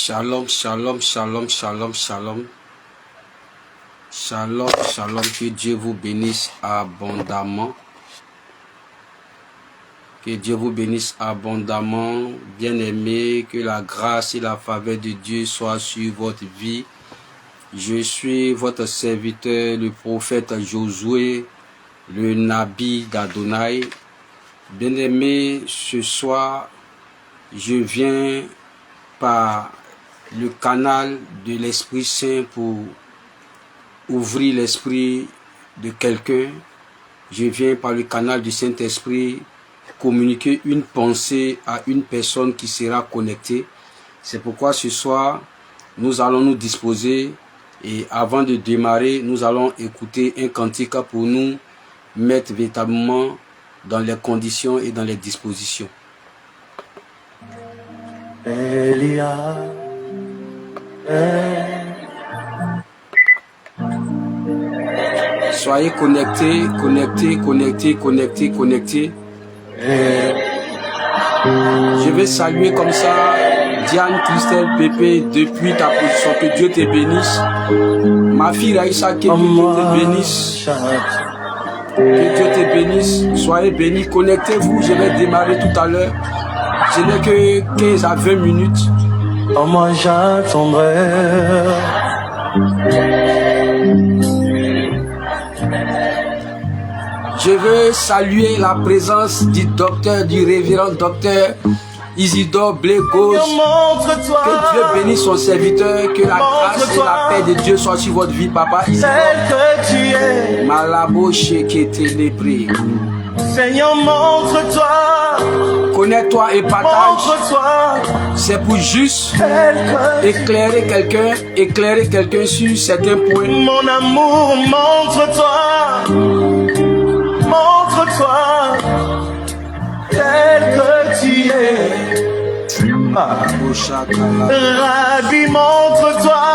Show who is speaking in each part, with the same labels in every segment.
Speaker 1: Shalom, shalom, shalom, shalom, shalom. Shalom, shalom, que Dieu vous bénisse abondamment. Que Dieu vous bénisse abondamment, bien-aimés, que la grâce et la faveur de Dieu soient sur votre vie. Je suis votre serviteur, le prophète Josué, le Nabi d'Adonai. Bien-aimés, ce soir, je viens par le canal de l'Esprit Saint pour ouvrir l'esprit de quelqu'un. Je viens par le canal du Saint-Esprit communiquer une pensée à une personne qui sera connectée. C'est pourquoi ce soir, nous allons nous disposer et avant de démarrer, nous allons écouter un cantique pour nous mettre véritablement dans les conditions et dans les dispositions.
Speaker 2: Elia,
Speaker 1: Soyez connectés, connectés, connectés, connectés, connectés. Je vais saluer comme ça Diane Christelle Pépé depuis ta position. Que Dieu te bénisse. Ma fille Raïssa, que Dieu te bénisse. Que Dieu te bénisse. Soyez bénis. Connectez-vous. Je vais démarrer tout à l'heure. Je n'ai que 15 à 20 minutes.
Speaker 2: Oh, moi j'attendrai.
Speaker 1: Je veux saluer la présence du docteur, du révérend docteur Isidore Blégos. Que Dieu bénisse son serviteur, que la grâce et la paix de Dieu soient sur votre vie, papa Isidore. Malabo Shekete Lébré.
Speaker 2: Seigneur, montre-toi.
Speaker 1: Connais-toi et partage. C'est pour juste éclairer quelqu'un sur certains points.
Speaker 2: Mon amour, montre-toi. Montre-toi. Tel que tu es. Rabbi, montre-toi.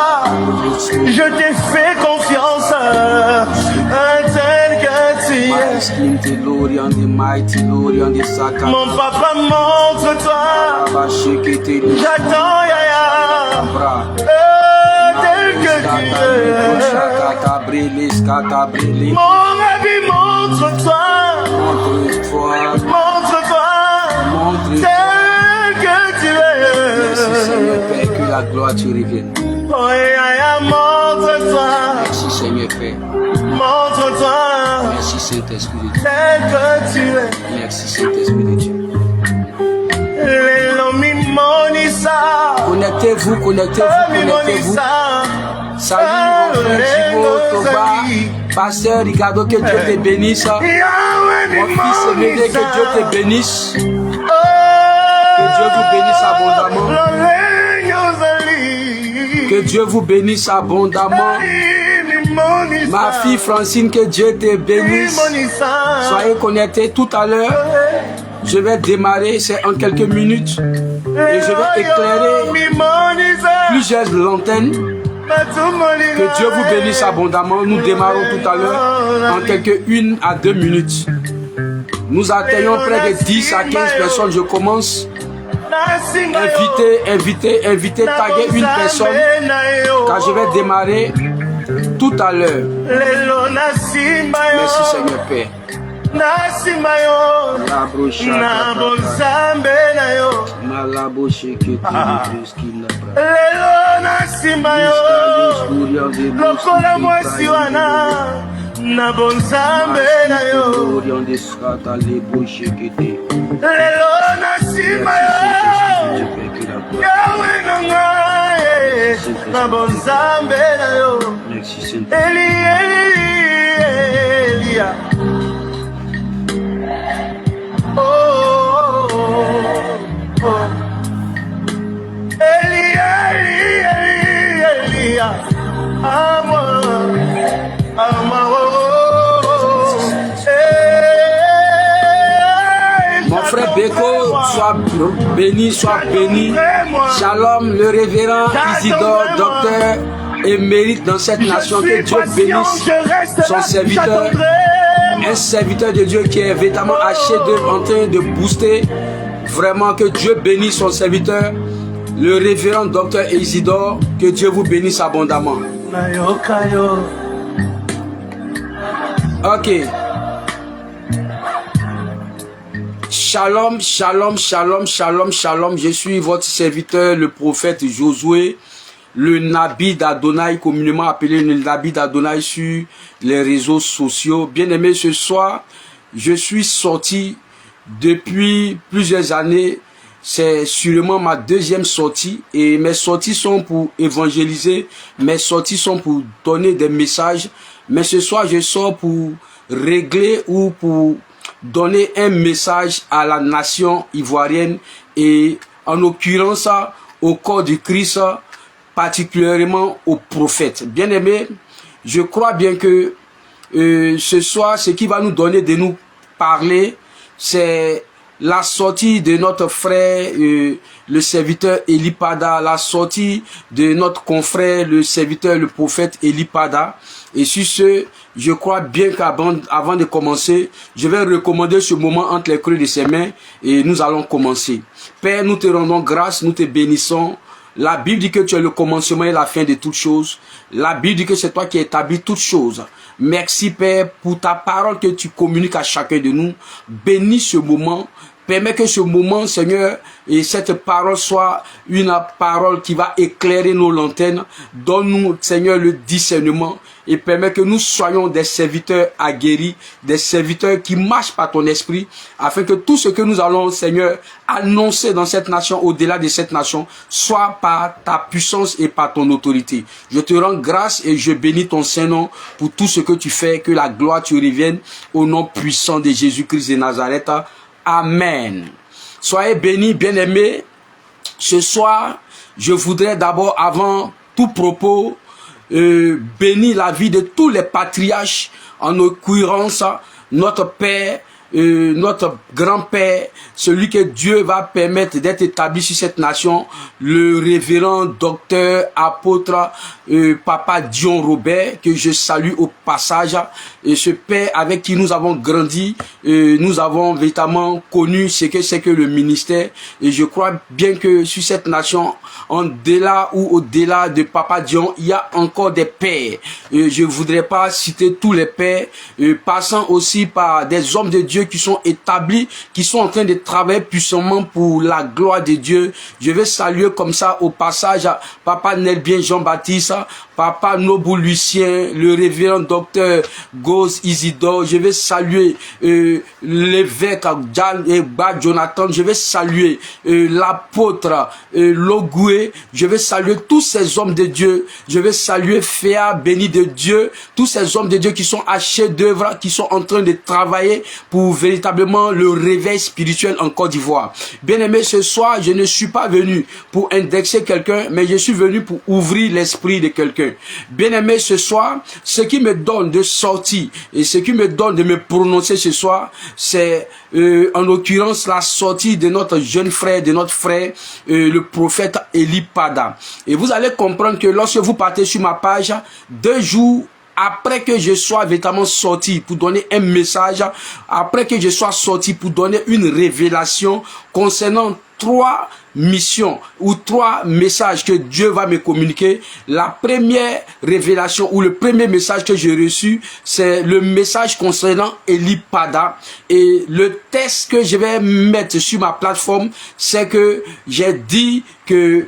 Speaker 2: Je t'ai fait confiance. Tel que tu es. Mon papa, montre-toi. J'attends, Yaya. Tel que tu es. Mon Rabbi, montre-toi. Montre-toi. Tel que tu es.
Speaker 1: Merci Seigneur Père, que la gloire te revienne.
Speaker 2: Oh, Yaya, montre-toi.
Speaker 1: Merci Seigneur Père.
Speaker 2: Montre-toi.
Speaker 1: Merci Saint-Esprit de Dieu.
Speaker 2: Tel que tu es.
Speaker 1: Merci Saint-Esprit de Dieu. Connectez-vous, connectez-vous, connectez-vous. Salut mon frère Thibaut, Toba, pasteur Ricardo, que Dieu te bénisse. Mon fils Médé, que Dieu te bénisse. Que Dieu vous bénisse abondamment. Que Dieu vous bénisse abondamment. Ma fille Francine, que Dieu te bénisse. Soyez connectés tout à l'heure. Je vais démarrer, c'est en quelques minutes. Et je vais éclairer plusieurs lanternes. Que Dieu vous bénisse abondamment. Nous démarrons tout à l'heure en quelques 1 à 2 minutes. Nous atteignons près de 10 à 15 personnes. Je commence. Invitez, taguer une personne. Car je vais démarrer tout à l'heure. Merci Seigneur Père.
Speaker 2: Na bonzambe na yo lelo nasima yo yawe nangae na bonzambe na yo Elia oh, oh, oh. Elia
Speaker 1: Mon frère Beko, sois béni, sois béni. Shalom, le révérend Isidore, docteur émérite dans cette nation. Que Dieu bénisse son serviteur. Un serviteur de Dieu qui est véritablement haché en train de booster. Vraiment que Dieu bénisse son serviteur. le révérend docteur Isidore, que Dieu vous bénisse abondamment. Ok. Shalom, shalom, shalom, shalom, shalom. Je suis votre serviteur, le prophète Josué, le Nabi d'Adonai, communément appelé le Nabi d'Adonai sur les réseaux sociaux. Bien-aimé, ce soir, je suis sorti depuis plusieurs années. C'est sûrement ma deuxième sortie et mes sorties sont pour évangéliser, mes sorties sont pour donner des messages. Mais ce soir, je sors pour régler ou pour donner un message à la nation ivoirienne et en l'occurrence au corps du Christ, particulièrement aux prophètes. Bien-aimés, je crois bien que ce soir, ce qui va nous donner de nous parler, c'est la sortie de notre frère, le serviteur Eli Pada, la sortie de notre confrère, le serviteur, le prophète Eli Pada. Et sur ce, je crois bien qu'avant de commencer, je vais recommander ce moment entre les creux de ses mains et nous allons commencer. Père, nous te rendons grâce, nous te bénissons. La Bible dit que tu es le commencement et la fin de toutes choses. La Bible dit que c'est toi qui établis toutes choses. Merci Père pour ta parole que tu communiques à chacun de nous. Bénis ce moment. Permets que ce moment, Seigneur, et cette parole soit une parole qui va éclairer nos lanternes. Donne-nous, Seigneur, le discernement et permets que nous soyons des serviteurs aguerris, des serviteurs qui marchent par ton esprit, afin que tout ce que nous allons, Seigneur, annoncer dans cette nation, au-delà de cette nation, soit par ta puissance et par ton autorité. Je te rends grâce et je bénis ton Saint-Nom pour tout ce que tu fais, que la gloire te revienne au nom puissant de Jésus-Christ de Nazareth. Amen. Soyez bénis, bien-aimés. Ce soir, je voudrais d'abord, avant tout propos, bénir la vie de tous les patriarches, en l'occurrence notre Père, notre grand-père, celui que Dieu va permettre d'être établi sur cette nation, le révérend docteur, apôtre, Papa Dion Robert, que je salue au passage, et ce père avec qui nous avons grandi, nous avons véritablement connu ce que c'est que le ministère, et je crois bien que sur cette nation, en-delà ou au-delà de Papa Dion, il y a encore des pères. Je ne voudrais pas citer tous les pères, passant aussi par des hommes de Dieu qui sont établis, qui sont en train de travailler puissamment pour la gloire de Dieu. Je vais saluer comme ça au passage Papa Nelbien Jean-Baptiste, Papa Nobu Lucien, le révérend docteur Gauze Isidore. Je vais saluer l'évêque Jonathan. Je vais saluer l'apôtre Logoué. Je vais saluer tous ces hommes de Dieu. Je vais saluer Féa, béni de Dieu. Tous ces hommes de Dieu qui sont à chef d'œuvre, qui sont en train de travailler pour véritablement le réveil spirituel en Côte d'Ivoire. Bien-aimé, ce soir, je ne suis pas venu pour indexer quelqu'un, mais je suis venu pour ouvrir l'esprit de quelqu'un. Bien-aimé, ce soir, ce qui me donne de sortir et ce qui me donne de me prononcer ce soir, c'est en l'occurrence la sortie de notre jeune frère, de notre frère, le prophète Eli Pada. Et vous allez comprendre que lorsque vous partez sur ma page, 2 jours après que je sois véritablement sorti pour donner un message, après que je sois sorti pour donner une révélation concernant 3 missions ou 3 messages que Dieu va me communiquer. La première révélation ou le premier message que j'ai reçu, c'est le message concernant Eli Pada. Et le texte que je vais mettre sur ma plateforme, c'est que j'ai dit que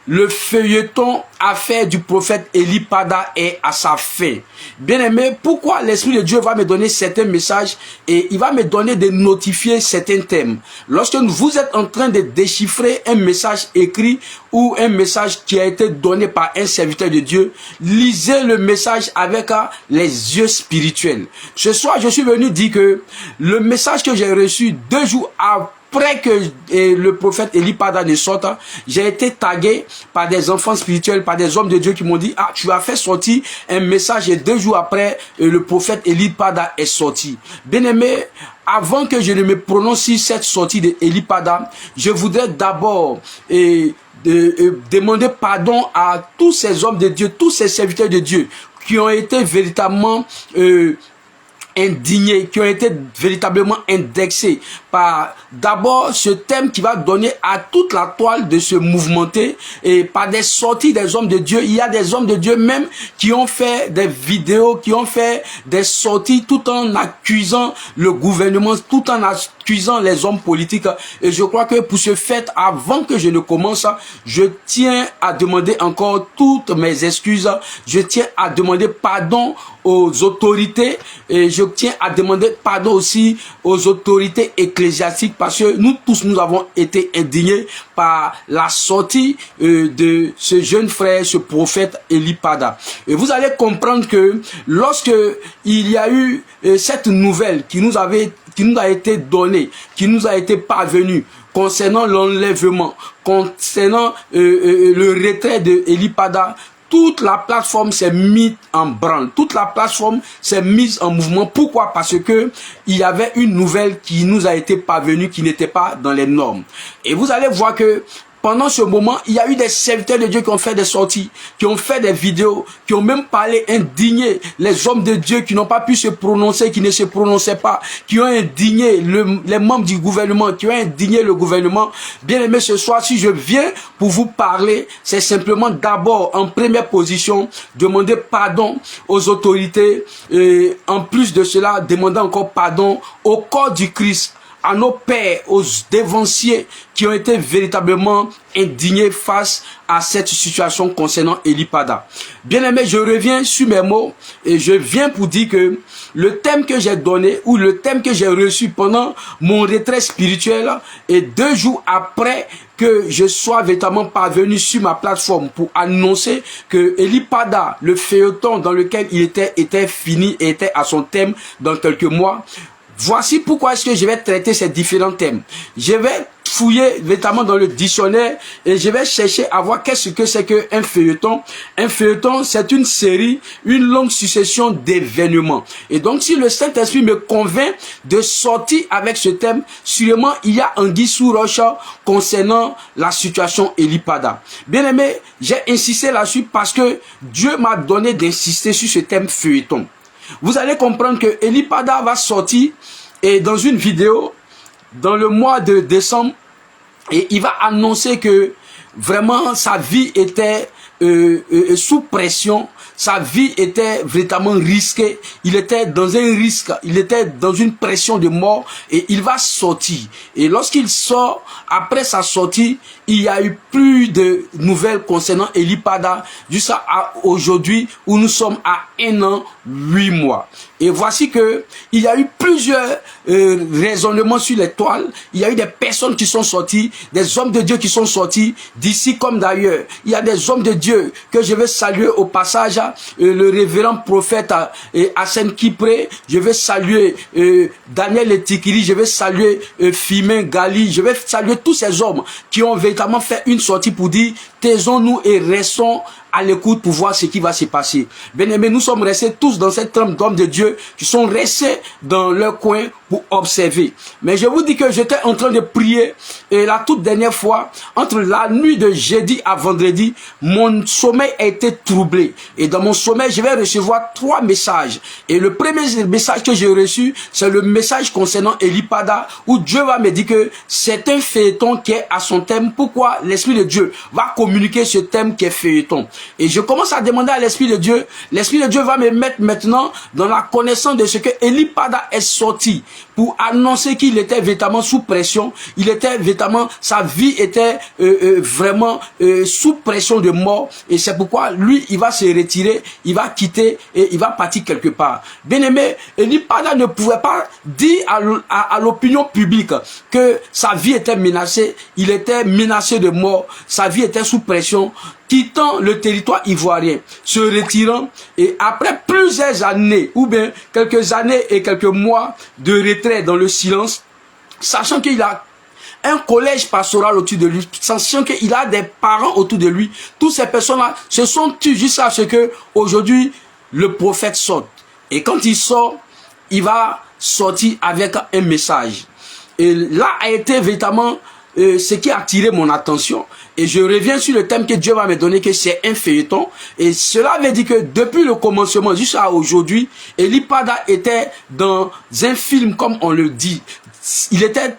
Speaker 1: le feuilleton affaire du prophète Eli Pada est à sa fin. Bien-aimé, pourquoi l'Esprit de Dieu va me donner certains messages et il va me donner de notifier certains thèmes. Lorsque vous êtes en train de déchiffrer un message écrit ou un message qui a été donné par un serviteur de Dieu, lisez le message avec les yeux spirituels. Ce soir, je suis venu dire que le message que j'ai reçu 2 jours après que le prophète Eli Pada ne sorte, j'ai été tagué par des enfants spirituels, par des hommes de Dieu qui m'ont dit, ah, tu as fait sortir un message et 2 jours après, le prophète Eli Pada est sorti. Bien-aimé, avant que je ne me prononce sur cette sortie de Eli Pada, je voudrais d'abord demander pardon à tous ces hommes de Dieu, tous ces serviteurs de Dieu qui ont été véritablement indignés, qui ont été véritablement indexés par d'abord ce thème qui va donner à toute la toile de se mouvementer et par des sorties des hommes de Dieu. Il y a des hommes de Dieu même qui ont fait des vidéos, qui ont fait des sorties tout en accusant le gouvernement, tout en accusant les hommes politiques. Et je crois que pour ce fait, avant que je ne commence, je tiens à demander encore toutes mes excuses. Je tiens à demander pardon aux autorités et je tiens à demander pardon aussi aux autorités ecclésiastiques parce que nous tous nous avons été indignés par la sortie de ce jeune frère, ce prophète Eli Pada. Et vous allez comprendre que lorsque il y a eu cette nouvelle qui nous a été donnée, qui nous a été parvenue concernant l'enlèvement, concernant le retrait de Eli Pada, toute la plateforme s'est mise en branle. Toute la plateforme s'est mise en mouvement. Pourquoi? Parce que il y avait une nouvelle qui nous a été parvenue qui n'était pas dans les normes. Et vous allez voir que pendant ce moment, il y a eu des serviteurs de Dieu qui ont fait des sorties, qui ont fait des vidéos, qui ont même parlé indigné les hommes de Dieu qui n'ont pas pu se prononcer, qui ne se prononçaient pas, qui ont indigné les membres du gouvernement, qui ont indigné le gouvernement. Bien aimé, ce soir, si je viens pour vous parler, c'est simplement d'abord, en première position, demander pardon aux autorités et en plus de cela, demander encore pardon au corps du Christ, à nos pères, aux dévanciers qui ont été véritablement indignés face à cette situation concernant Eli Pada. Bien aimé, je reviens sur mes mots et je viens pour dire que le thème que j'ai donné ou le thème que j'ai reçu pendant mon retrait spirituel et 2 jours après que je sois véritablement parvenu sur ma plateforme pour annoncer que Eli Pada, le feuilleton dans lequel il était fini et était à son thème dans quelques mois. Voici pourquoi est-ce que je vais traiter ces différents thèmes. Je vais fouiller véritablement dans le dictionnaire et je vais chercher à voir qu'est-ce que c'est qu'un feuilleton. Un feuilleton, c'est une série, une longue succession d'événements. Et donc, si le Saint-Esprit me convainc de sortir avec ce thème, sûrement il y a anguille sous roche concernant la situation Eli Pada. Bien aimé, j'ai insisté là-dessus parce que Dieu m'a donné d'insister sur ce thème feuilleton. Vous allez comprendre que Eli Pada va sortir et dans une vidéo dans le mois de décembre et il va annoncer que vraiment sa vie était sous pression, sa vie était véritablement risquée, il était dans un risque, il était dans une pression de mort et il va sortir. Et lorsqu'il sort, après sa sortie, il y a eu plus de nouvelles concernant Eli Pada jusqu'à aujourd'hui où nous sommes à 1 an, 8 mois. Et voici que il y a eu plusieurs raisonnements sur les toiles. Il y a eu des personnes qui sont sorties, des hommes de Dieu qui sont sortis d'ici comme d'ailleurs. Il y a des hommes de Dieu que je vais saluer au passage, le révérend prophète Hassan Kipré, je vais saluer Daniel Etikiri, je vais saluer Fimen Gali, je vais saluer tous ces hommes qui ont véritablement fait une sortie pour dire taisons-nous et restons à l'écoute pour voir ce qui va se passer. Bien aimés, nous sommes restés tous dans cette trempe d'hommes de Dieu qui sont restés dans leur coin pour observer. Mais je vous dis que j'étais en train de prier et la toute dernière fois, entre la nuit de jeudi à vendredi, mon sommeil a été troublé. Et dans mon sommeil, je vais recevoir 3 messages. Et le premier message que j'ai reçu, c'est le message concernant Eli Pada, où Dieu va me dire que c'est un feuilleton qui est à son thème. Pourquoi l'Esprit de Dieu va communiquer ce thème qui est feuilleton? Et je commence à demander à l'Esprit de Dieu. L'Esprit de Dieu va me mettre maintenant dans la connaissance de ce que Eli Pada est sorti pour annoncer qu'il était véritablement sous pression. Il était véritablement, sa vie était vraiment sous pression de mort. Et c'est pourquoi lui, il va se retirer, il va quitter et il va partir quelque part. Bien aimé, Eli Pada ne pouvait pas dire à l'opinion publique que sa vie était menacée. Il était menacé de mort. Sa vie était sous pression. Quittant le territoire ivoirien, se retirant et après plusieurs années ou bien quelques années et quelques mois de retrait dans le silence, sachant qu'il a un collège pastoral autour de lui, sachant qu'il a des parents autour de lui, toutes ces personnes-là se sont tues jusqu'à ce que aujourd'hui le prophète sorte. Et quand il sort, il va sortir avec un message. Et là a été véritablement ce qui a attiré mon attention. Et je reviens sur le thème que Dieu va me donner, que c'est un feuilleton. Et cela veut dire que depuis le commencement jusqu'à aujourd'hui, Eli Pada était dans un film, comme on le dit. Il était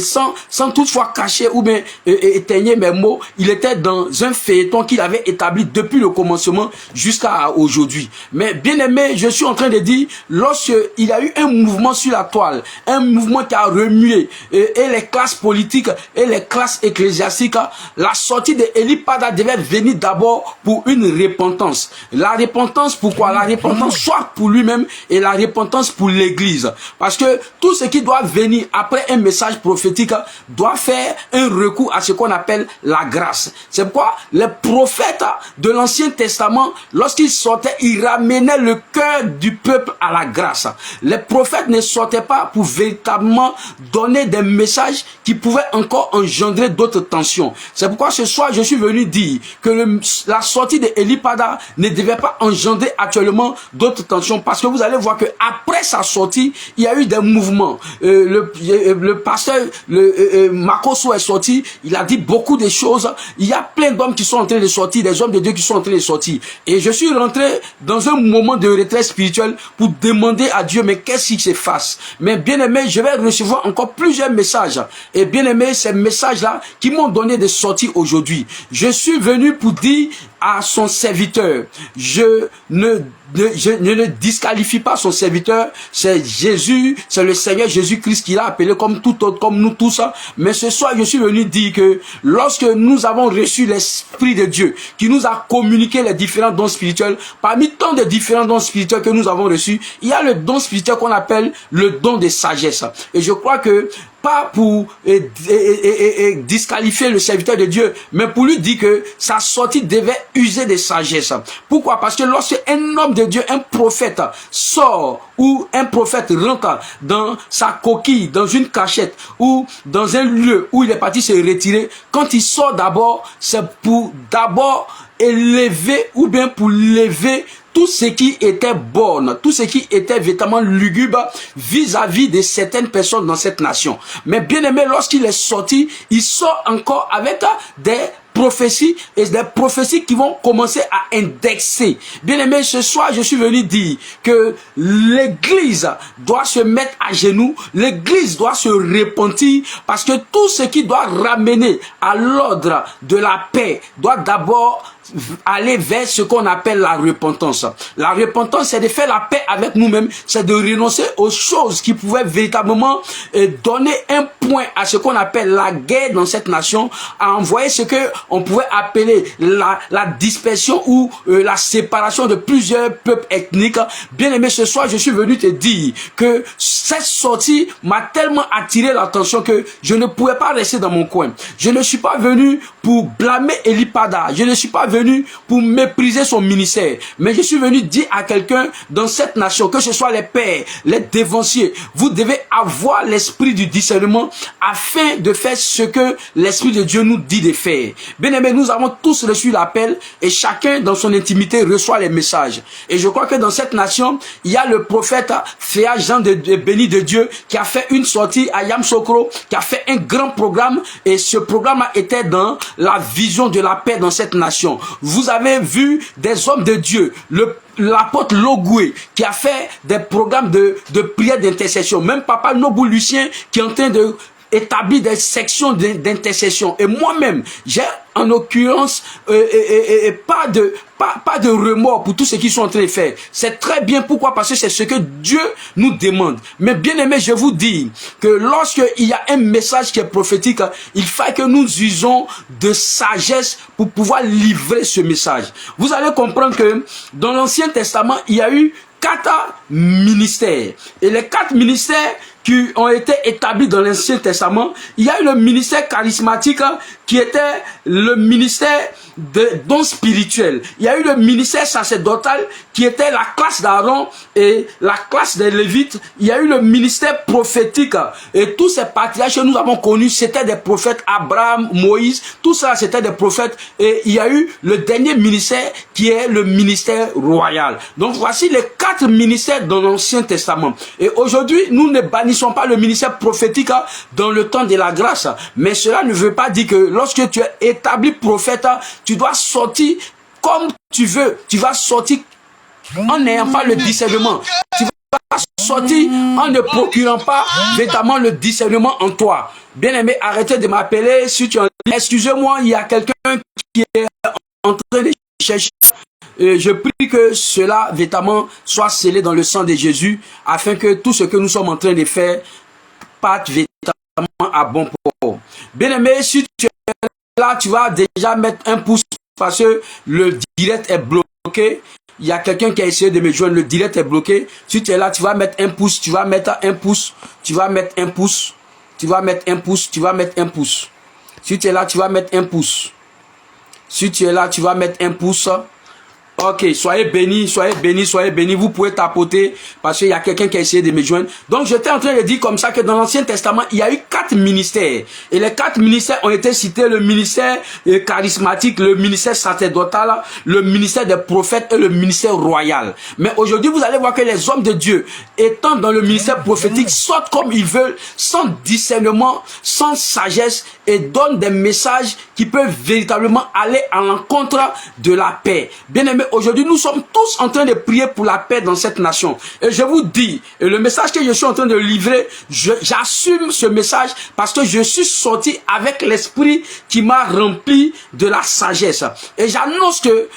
Speaker 1: sans toutefois cacher ou bien éteigner mes mots, il était dans un feuilleton qu'il avait établi depuis le commencement jusqu'à aujourd'hui. Mais bien aimé, je suis en train de dire, lorsqu'il y a eu un mouvement sur la toile, un mouvement qui a remué et les classes politiques et les classes ecclésiastiques, la sortie de Eli Pada devait venir d'abord pour une repentance. La repentance, pourquoi? La repentance soit pour lui-même et la repentance pour l'église. Parce que tout ce qui doit venir après un message prophétique doit faire un recours à ce qu'on appelle la grâce. C'est pourquoi les prophètes de l'Ancien Testament, lorsqu'ils sortaient, ils ramenaient le cœur du peuple à la grâce. Les prophètes ne sortaient pas pour véritablement donner des messages qui pouvaient encore engendrer d'autres tensions. C'est pourquoi ce soir, je suis venu dire que la sortie de Eli Pada ne devait pas engendrer actuellement d'autres tensions, parce que vous allez voir que après sa sortie, il y a eu des mouvements. Le pasteur Makoso est sorti, il a dit beaucoup de choses. Il y a plein d'hommes qui sont en train de sortir, des hommes de Dieu qui sont en train de sortir. Et je suis rentré dans un moment de retrait spirituel pour demander à Dieu, mais qu'est-ce qui se passe? Mais bien aimé, je vais recevoir encore plusieurs messages. Et bien aimé, ces messages-là qui m'ont donné des sorties aujourd'hui. Je suis venu pour dire à son serviteur, je ne disqualifie pas son serviteur, c'est Jésus, c'est le Seigneur Jésus-Christ qui l'a appelé comme tout autre, comme nous tous. Mais ce soir, je suis venu dire que lorsque nous avons reçu l'Esprit de Dieu, qui nous a communiqué les différents dons spirituels, parmi tant de différents dons spirituels que nous avons reçus, il y a le don spirituel qu'on appelle le don de sagesse. Et je crois que pas pour disqualifier le serviteur de Dieu, mais pour lui dire que sa sortie devait user de sagesse. Pourquoi? Parce que lorsque un homme de Dieu, un prophète sort, ou un prophète rentre dans sa coquille, dans une cachette, ou dans un lieu où il est parti se retirer, quand il sort d'abord, c'est pour d'abord élever ou bien pour lever tout ce qui était borne, tout ce qui était véritablement lugubre vis-à-vis de certaines personnes dans cette nation. Mais bien aimé, lorsqu'il est sorti, il sort encore avec des prophéties et des prophéties qui vont commencer à indexer. Bien aimé, ce soir, je suis venu dire que l'église doit se mettre à genoux, l'église doit se repentir, parce que tout ce qui doit ramener à l'ordre de la paix doit d'abord aller vers ce qu'on appelle la repentance. La repentance, c'est de faire la paix avec nous-mêmes, c'est de renoncer aux choses qui pouvaient véritablement donner un point à ce qu'on appelle la guerre dans cette nation, à envoyer ce que on pouvait appeler la dispersion ou la séparation de plusieurs peuples ethniques. Bien aimé, ce soir, je suis venu te dire que cette sortie m'a tellement attiré l'attention que je ne pouvais pas rester dans mon coin. Je ne suis pas venu pour blâmer Eli Pada, je ne suis pas venu pour mépriser son ministère, mais je suis venu dire à quelqu'un dans cette nation, que ce soit les pères, les dévanciers, vous devez avoir l'esprit du discernement afin de faire ce que l'Esprit de Dieu nous dit de faire. Bien aimé, nous avons tous reçu l'appel et chacun dans son intimité reçoit les messages. Et je crois que dans cette nation, il y a le prophète Féa Jean de béni de Dieu qui a fait une sortie à Yamoussoukro, qui a fait un grand programme, et ce programme était dans la vision de la paix dans cette nation. Vous avez vu des hommes de Dieu, l'apôtre Logoué qui a fait des programmes de prière d'intercession, même Papa Nobou Lucien qui est en train de établir des sections d'intercession. Et moi-même, j'ai en l'occurrence pas de remords pour tout ce qu'ils sont en train de faire. C'est très bien. Pourquoi? Parce que c'est ce que Dieu nous demande. Mais bien aimé, je vous dis que lorsqu'il y a un message qui est prophétique, il faut que nous usions de sagesse pour pouvoir livrer ce message. Vous allez comprendre que dans l'Ancien Testament, il y a eu 4 ministères. Et les 4 ministères qui ont été établis dans l'Ancien Testament, il y a eu le ministère charismatique qui était le ministère de dons spirituels. Il y a eu le ministère sacerdotal qui était la classe d'Aaron et la classe des Lévites. Il y a eu le ministère prophétique et tous ces patriarches que nous avons connus, c'était des prophètes. Abraham, Moïse, tout ça c'était des prophètes. Et il y a eu le dernier ministère qui est le ministère royal. Donc voici les 4 ministères dans l'Ancien Testament. Et aujourd'hui, nous ne bannissons pas le ministère prophétique dans le temps de la grâce. Mais cela ne veut pas dire que lorsque tu es établi prophète, tu dois sortir comme tu veux. Tu vas sortir en n'ayant pas le discernement. Tu vas sortir en ne procurant pas véritablement le discernement en toi. Bien-aimé, arrêtez de m'appeler si tu en... Excusez-moi, il y a quelqu'un qui est en train de chercher. Je prie que cela véritablement soit scellé dans le sang de Jésus afin que tout ce que nous sommes en train de faire parte véritablement à bon port. Bien-aimé, si tu es là, tu vas déjà mettre un pouce parce que le direct est bloqué. Il y a quelqu'un qui a essayé de me joindre, le direct est bloqué. Si tu es là, tu vas mettre un pouce, tu vas mettre un pouce, tu vas mettre un pouce, tu vas mettre un pouce, tu vas mettre un pouce. Si tu es là, tu vas mettre un pouce. Si tu es là, tu vas mettre un pouce. Ok, soyez bénis, soyez bénis, soyez bénis. Vous pouvez tapoter parce qu'il y a quelqu'un qui a essayé de me joindre. Donc, j'étais en train de dire comme ça que dans l'Ancien Testament, il y a eu 4 ministères. Et les 4 ministères ont été cités, le ministère charismatique, le ministère sacerdotal, le ministère des prophètes et le ministère royal. Mais aujourd'hui, vous allez voir que les hommes de Dieu, étant dans le ministère prophétique, sortent comme ils veulent, sans discernement, sans sagesse et donnent des messages qui peuvent véritablement aller à l'encontre de la paix. Bien aimé, aujourd'hui, nous sommes tous en train de prier pour la paix dans cette nation. Et je vous dis, et le message que je suis en train de livrer, j'assume ce message parce que je suis sorti avec l'esprit qui m'a rempli de la sagesse. Et j'annonce que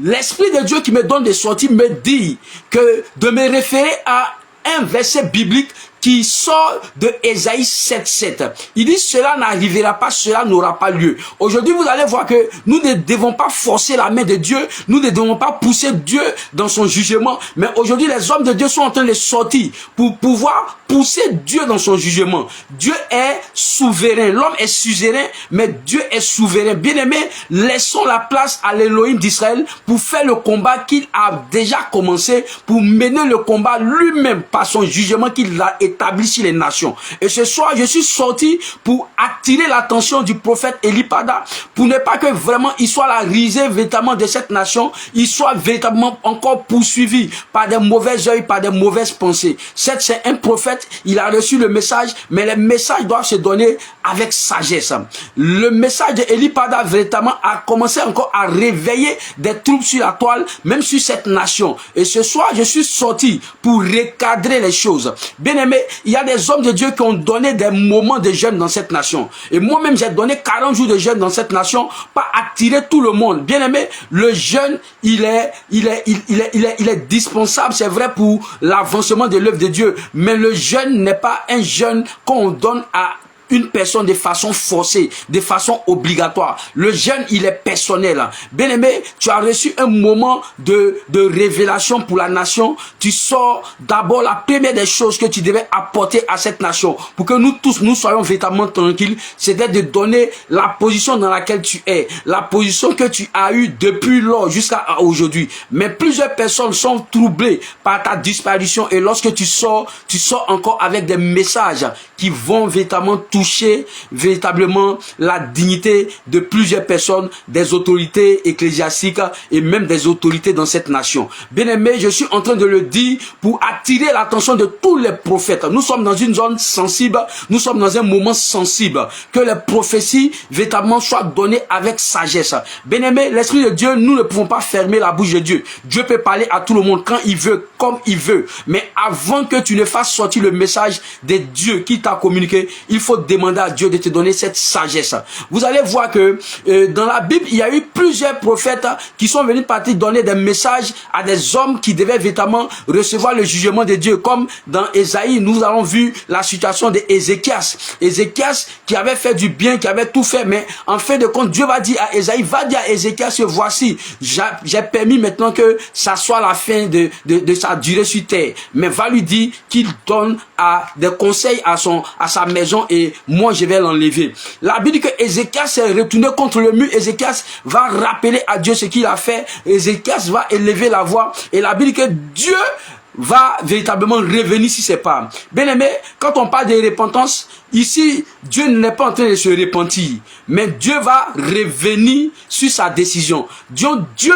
Speaker 1: l'esprit de Dieu qui me donne des sorties me dit que de me référer à un verset biblique qui sort de Ésaïe 7.7. Il dit cela n'arrivera pas, cela n'aura pas lieu. Aujourd'hui, vous allez voir que nous ne devons pas forcer la main de Dieu, nous ne devons pas pousser Dieu dans son jugement, mais aujourd'hui, les hommes de Dieu sont en train de sortir pour pouvoir pousser Dieu dans son jugement. Dieu est souverain, l'homme est suzerain, mais Dieu est souverain. Bien-aimé, laissons la place à l'Élohim d'Israël pour faire le combat qu'il a déjà commencé, pour mener le combat lui-même par son jugement qu'il a établi sur les nations. Et ce soir, je suis sorti pour attirer l'attention du prophète Elipada, pour ne pas que vraiment il soit la risée véritablement de cette nation, il soit véritablement encore poursuivi par des mauvais œils, par des mauvaises pensées. C'est un prophète, il a reçu le message, mais les messages doivent se donner avec sagesse. Le message d'Elipada véritablement a commencé encore à réveiller des troubles sur la toile, même sur cette nation. Et ce soir, je suis sorti pour recadrer les choses. Bien aimé, il y a des hommes de Dieu qui ont donné des moments de jeûne dans cette nation. Et moi-même, j'ai donné 40 jours de jeûne dans cette nation, pas attirer tout le monde. Bien aimé, le jeûne, il est dispensable, c'est vrai pour l'avancement de l'œuvre de Dieu. Mais le jeûne n'est pas un jeûne qu'on donne à une personne de façon forcée, de façon obligatoire. Le jeûne, il est personnel. Bien aimé, tu as reçu un moment de révélation pour la nation. Tu sors d'abord la première des choses que tu devais apporter à cette nation pour que nous tous, nous soyons véritablement tranquilles. C'était de donner la position dans laquelle tu es, la position que tu as eue depuis lors jusqu'à aujourd'hui. Mais plusieurs personnes sont troublées par ta disparition et lorsque tu sors encore avec des messages qui vont véritablement toucher véritablement la dignité de plusieurs personnes, des autorités ecclésiastiques et même des autorités dans cette nation. Bien aimé, je suis en train de le dire pour attirer l'attention de tous les prophètes. Nous sommes dans une zone sensible, nous sommes dans un moment sensible. Que les prophéties véritablement soient données avec sagesse. Bien aimé, l'Esprit de Dieu, nous ne pouvons pas fermer la bouche de Dieu. Dieu peut parler à tout le monde quand il veut, comme il veut. Mais avant que tu ne fasses sortir le message de Dieu qui t'a communiqué, il faut demander à Dieu de te donner cette sagesse. Vous allez voir que dans la Bible, il y a eu plusieurs prophètes qui sont venus partir donner des messages à des hommes qui devaient véritablement recevoir le jugement de Dieu. Comme dans Ésaïe, nous avons vu la situation d'Ézéchias. Ézéchias qui avait fait du bien, qui avait tout fait, mais en fin de compte, Dieu va dire à Ésaïe, va dire à Ézéchias que voici, j'ai permis maintenant que ça soit la fin de sa durée sur terre. Mais va lui dire qu'il donne des conseils à sa maison et moi je vais l'enlever. La Bible dit que Ézéchias s'est retourné contre le mur. Ézéchias va rappeler à Dieu ce qu'il a fait. Ézéchias va élever la voix. Et la Bible dit que Dieu va véritablement revenir si c'est pas. Bien aimé, quand on parle de repentance, ici, Dieu n'est pas en train de se repentir, mais Dieu va revenir sur sa décision. Dieu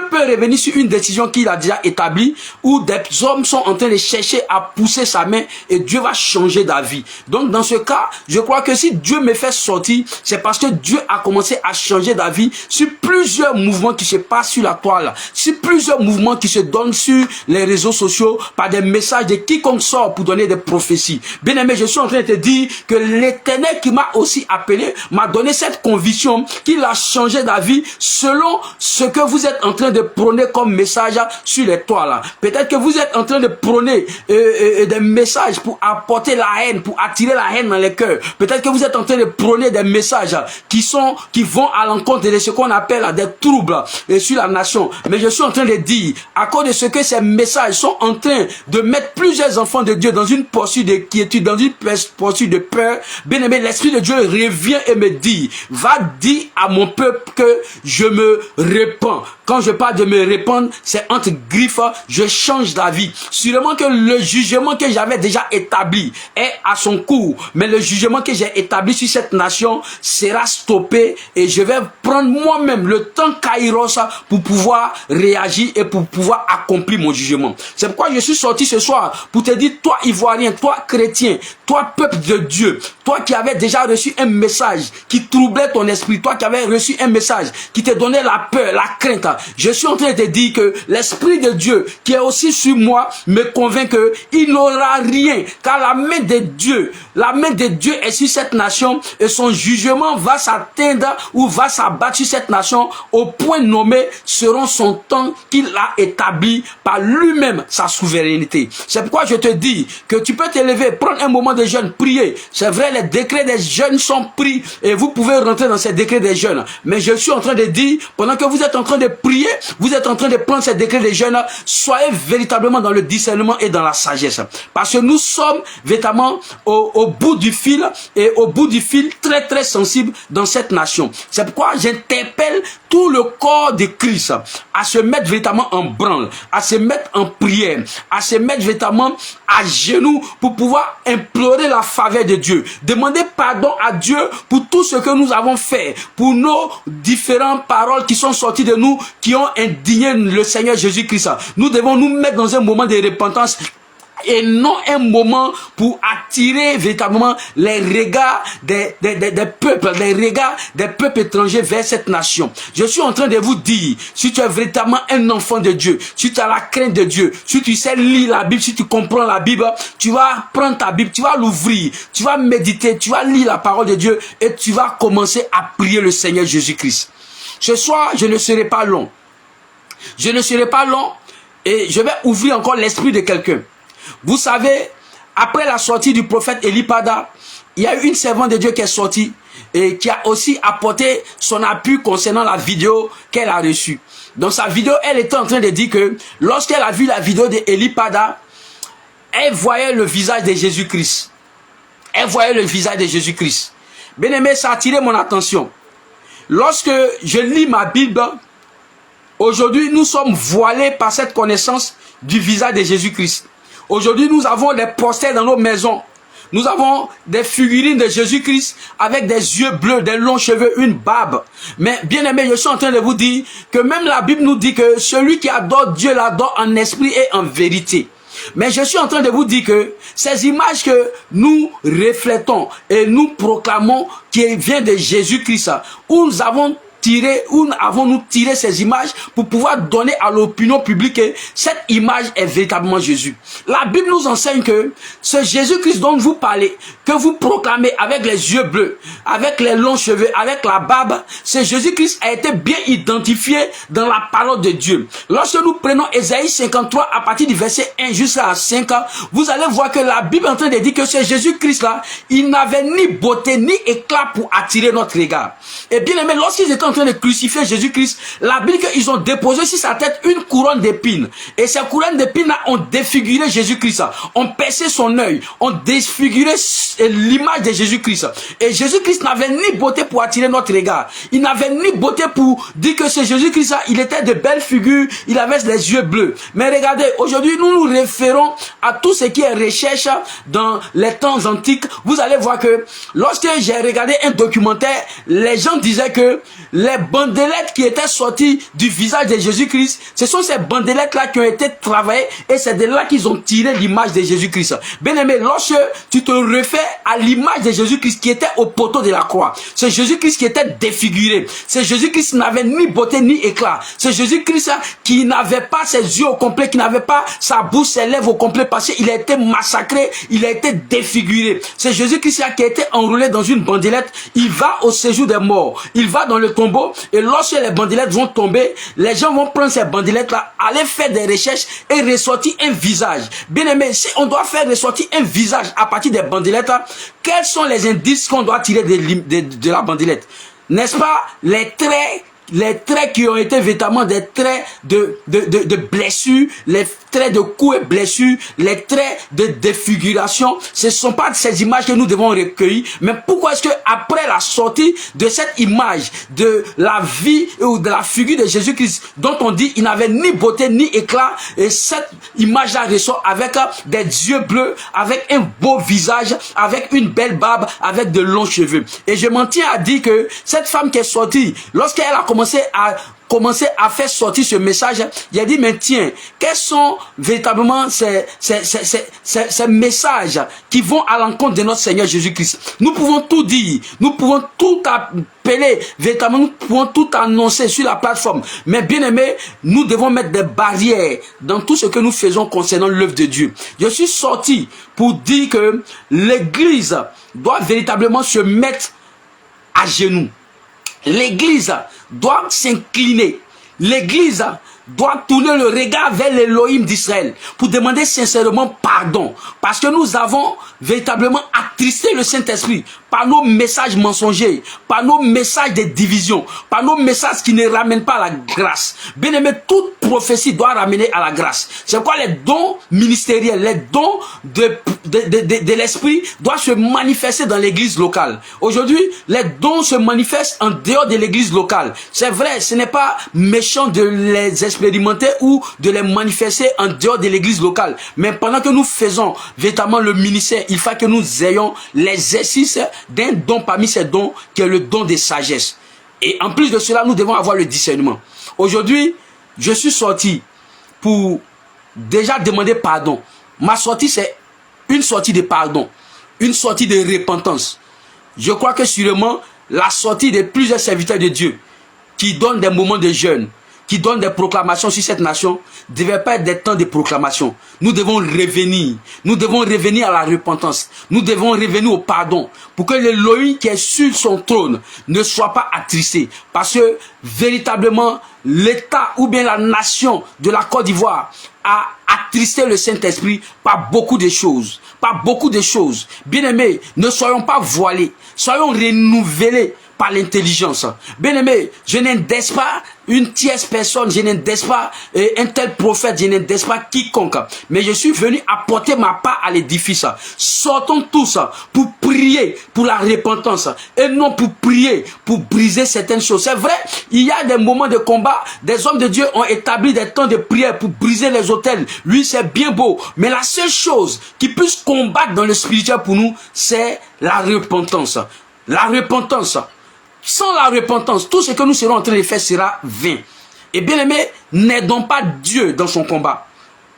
Speaker 1: peut revenir sur une décision qu'il a déjà établie, où des hommes sont en train de chercher à pousser sa main et Dieu va changer d'avis. Donc dans ce cas, je crois que si Dieu me fait sortir, c'est parce que Dieu a commencé à changer d'avis sur plusieurs mouvements qui se passent sur la toile, sur plusieurs mouvements qui se donnent sur les réseaux sociaux, par des messages de quiconque sort pour donner des prophéties. Bien aimé, je suis en train de te dire que l'Éternel qui m'a aussi appelé m'a donné cette conviction qu'il a changé d'avis selon ce que vous êtes en train de prôner comme message sur les toiles. Peut-être que vous êtes en train de prôner des messages pour apporter la haine, pour attirer la haine dans les cœurs. Peut-être que vous êtes en train de prôner des messages qui vont à l'encontre de ce qu'on appelle des troubles sur la nation. Mais je suis en train de dire, à cause de ce que ces messages sont en train de mettre plusieurs enfants de Dieu dans une posture de quiétude, dans une posture de peur, bien aimé, l'Esprit de Dieu revient et me dit, va dire à mon peuple que je me répands. Quand je parle de me répandre, c'est entre griffes, je change d'avis. Sûrement que le jugement que j'avais déjà établi est à son cours, mais le jugement que j'ai établi sur cette nation sera stoppé et je vais prendre moi-même le temps kairos pour pouvoir réagir et pour pouvoir accomplir mon jugement. C'est pourquoi je suis sorti ce soir pour te dire, toi Ivoirien, toi chrétien, toi peuple de Dieu, toi qui avais déjà reçu un message qui troublait ton esprit, toi qui avais reçu un message qui te donnait la peur, la crainte, je suis en train de te dire que l'Esprit de Dieu qui est aussi sur moi me convainc que il n'aura rien, car la main de Dieu est sur cette nation et son jugement va s'atteindre ou va s'abattre sur cette nation au point nommé selon son temps qu'il a établi par lui-même sa souveraineté. C'est pourquoi je te dis que tu peux t'élever, prendre un moment de jeûne, prier. C'est vrai, les décrets des jeunes sont pris et vous pouvez rentrer dans ces décrets des jeunes. Mais je suis en train de dire, pendant que vous êtes en train de prier, vous êtes en train de prendre ces décrets des jeunes, soyez véritablement dans le discernement et dans la sagesse. Parce que nous sommes véritablement au bout du fil et au bout du fil très très sensible dans cette nation. C'est pourquoi j'interpelle tout le corps de Christ à se mettre véritablement en branle, à se mettre en prière, à se mettre véritablement à genoux pour pouvoir implorer la faveur de Dieu, demander pardon à Dieu pour tout ce que nous avons fait, pour nos différentes paroles qui sont sorties de nous, qui ont indigné le Seigneur Jésus-Christ. Nous devons nous mettre dans un moment de repentance et non un moment pour attirer véritablement les regards des peuples, les regards des peuples étrangers vers cette nation. Je suis en train de vous dire, si tu es véritablement un enfant de Dieu, si tu as la crainte de Dieu, si tu sais lire la Bible, si tu comprends la Bible, tu vas prendre ta Bible, tu vas l'ouvrir, tu vas méditer, tu vas lire la parole de Dieu et tu vas commencer à prier le Seigneur Jésus-Christ. Ce soir, je ne serai pas long. Je ne serai pas long et je vais ouvrir encore l'esprit de quelqu'un. Vous savez, après la sortie du prophète Eli Pada, il y a eu une servante de Dieu qui est sortie et qui a aussi apporté son appui concernant la vidéo qu'elle a reçue. Dans sa vidéo, elle était en train de dire que lorsqu'elle a vu la vidéo d'Eli Pada, elle voyait le visage de Jésus-Christ. Elle voyait le visage de Jésus-Christ. Bien aimé, ça a attiré mon attention. Lorsque je lis ma Bible, aujourd'hui, nous sommes voilés par cette connaissance du visage de Jésus-Christ. Aujourd'hui, nous avons des posters dans nos maisons. Nous avons des figurines de Jésus-Christ avec des yeux bleus, des longs cheveux, une barbe. Mais bien aimé, je suis en train de vous dire que même la Bible nous dit que celui qui adore Dieu l'adore en esprit et en vérité. Mais je suis en train de vous dire que ces images que nous reflétons et nous proclamons qui viennent de Jésus-Christ, où nous avons tiré ces images pour pouvoir donner à l'opinion publique que cette image est véritablement Jésus. La Bible nous enseigne que ce Jésus-Christ dont vous parlez, que vous proclamez avec les yeux bleus, avec les longs cheveux, avec la barbe, ce Jésus-Christ a été bien identifié dans la parole de Dieu. Lorsque nous prenons Ésaïe 53 à partir du verset 1 jusqu'à 5, vous allez voir que la Bible est en train de dire que ce Jésus-Christ là, il n'avait ni beauté ni éclat pour attirer notre regard. Et bien aimé, lorsqu'ils étaient en train de crucifier Jésus-Christ, la Bible dit qu'ils ont déposé sur sa tête une couronne d'épines. Et ces couronnes d'épines ont défiguré Jésus-Christ, ont percé son œil, ont défiguré l'image de Jésus-Christ. Et Jésus-Christ n'avait ni beauté pour attirer notre regard. Il n'avait ni beauté pour dire que c'est Jésus-Christ, il était de belles figures, il avait les yeux bleus. Mais regardez, aujourd'hui, nous nous référons à tout ce qui est recherche dans les temps antiques. Vous allez voir que lorsque j'ai regardé un documentaire, les gens disaient que les bandelettes qui étaient sorties du visage de Jésus-Christ, ce sont ces bandelettes-là qui ont été travaillées et c'est de là qu'ils ont tiré l'image de Jésus-Christ. Bien aimé, lorsque tu te refais à l'image de Jésus-Christ qui était au poteau de la croix, c'est Jésus-Christ qui était défiguré, c'est Jésus-Christ qui n'avait ni beauté ni éclat, c'est Jésus-Christ qui n'avait pas ses yeux au complet, qui n'avait pas sa bouche, ses lèvres au complet parce qu'il a été massacré, il a été défiguré. C'est Jésus-Christ qui a été enroulé dans une bandelette, il va au séjour des morts, il va dans le tombeau et lorsque les bandelettes vont tomber, les gens vont prendre ces bandelettes-là, aller faire des recherches et ressortir un visage. Bien aimé, si on doit faire ressortir un visage à partir des bandelettes, quels sont les indices qu'on doit tirer de la bandelette? N'est-ce pas les traits qui ont été véritablement des traits de blessures, les traits de coups et blessures, les traits de défiguration. Ce ne sont pas ces images que nous devons recueillir, mais pourquoi est-ce que après la sortie de cette image de la vie ou de la figure de Jésus-Christ, dont on dit il n'avait ni beauté ni éclat, et cette image-là ressort avec des yeux bleus, avec un beau visage, avec une belle barbe, avec de longs cheveux. Et je m'en tiens à dire que cette femme qui est sortie, lorsqu'elle a commencé à faire sortir ce message, il a dit, mais tiens, quels sont véritablement ces messages qui vont à l'encontre de notre Seigneur Jésus-Christ? Nous pouvons tout dire, nous pouvons tout appeler, véritablement, nous pouvons tout annoncer sur la plateforme. Mais bien aimé, nous devons mettre des barrières dans tout ce que nous faisons concernant l'œuvre de Dieu. Je suis sorti pour dire que l'Église doit véritablement se mettre à genoux. L'Église doit s'incliner. L'Église doit tourner le regard vers l'Élohim d'Israël pour demander sincèrement pardon. Parce que nous avons véritablement attristé le Saint-Esprit par nos messages mensongers, par nos messages de division, par nos messages qui ne ramènent pas à la grâce. Bien aimé, toute prophétie doit ramener à la grâce. C'est pourquoi les dons ministériels, les dons de l'Esprit doivent se manifester dans l'église locale. Aujourd'hui, les dons se manifestent en dehors de l'église locale. C'est vrai, ce n'est pas méchant de les expérimenter ou de les manifester en dehors de l'église locale. Mais pendant que nous faisons véritablement le ministère, il faut que nous ayons l'exercice d'un don parmi ces dons qui est le don de sagesse. Et en plus de cela, nous devons avoir le discernement. Aujourd'hui, je suis sorti pour déjà demander pardon. Ma sortie, c'est une sortie de pardon, une sortie de repentance. Je crois que sûrement la sortie de plusieurs serviteurs de Dieu qui donnent des moments de jeûne, qui donnent des proclamations sur cette nation, ne devait pas être des temps de proclamation. Nous devons revenir. Nous devons revenir à la repentance. Nous devons revenir au pardon pour que l'Élohim qui est sur son trône ne soit pas attristé. Parce que véritablement, l'État ou bien la nation de la Côte d'Ivoire a attristé le Saint-Esprit par beaucoup de choses. Par beaucoup de choses. Bien-aimés, ne soyons pas voilés. Soyons renouvelés par l'intelligence. Bien-aimé, je n'indexe pas une tierce personne, je n'indexe pas un tel prophète, je n'indexe pas quiconque. Mais je suis venu apporter ma part à l'édifice. Sortons tous pour prier pour la repentance et non pour prier pour briser certaines choses. C'est vrai, il y a des moments de combat, des hommes de Dieu ont établi des temps de prière pour briser les autels. Oui, c'est bien beau, mais la seule chose qui puisse combattre dans le spirituel pour nous, c'est la repentance. La repentance. Sans la repentance, tout ce que nous serons en train de faire sera vain. Et bien aimé, n'aidons pas Dieu dans son combat.